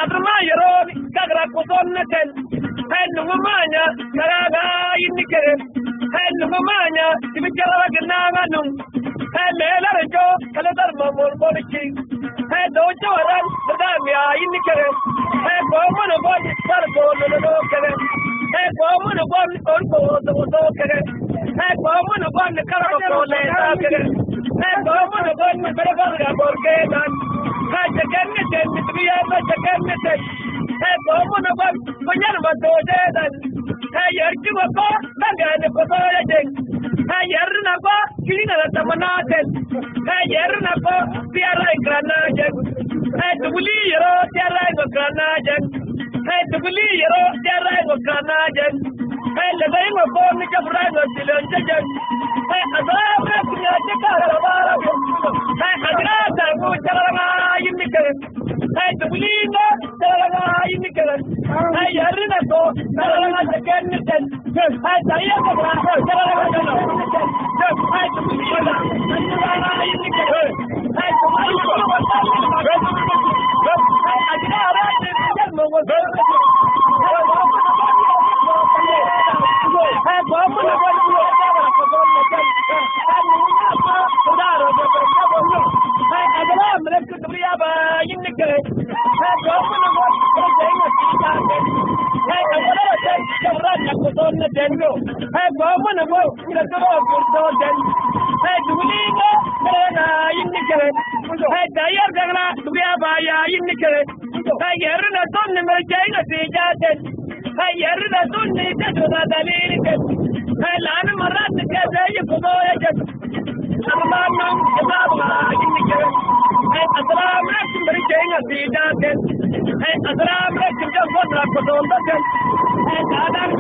adama yaroni kagra kusonnaten hennu mamanya karaga innikere hennu mamanya tibikara gnamanu hele rajo kala darma mol bolchi he do jawaran dadamya innikere he bomano bon sarbo no kere he bomano bon orko do kere he bomano bon kara ko le kere he bomano bon baraga borge dan ha jaganne den biya ba jaganne den he bomano bon punyar ma do dan he yarki ko bangane ko ya den he yarna ko kilina tamanaten he yarna ko biara granaje he dubuli yero biara granaje he dubuli yero biara granaje he lebay mo ko ni jabra no dilon jaje he azara kunya jekara bara he azra ta ko jarama yimike he dubuli no jarama yimike he yarna ko jarama jaganne he tayya ko jarama no he dubuli no jarama yimike he dubuli ko Yarna tunni merjayna tijaten yarna tunni tadra dalilken lan marat kadai fudoyat amana kitabna yinike asram rakim merjayna tijaten asram rakim jabra fudondaten dadan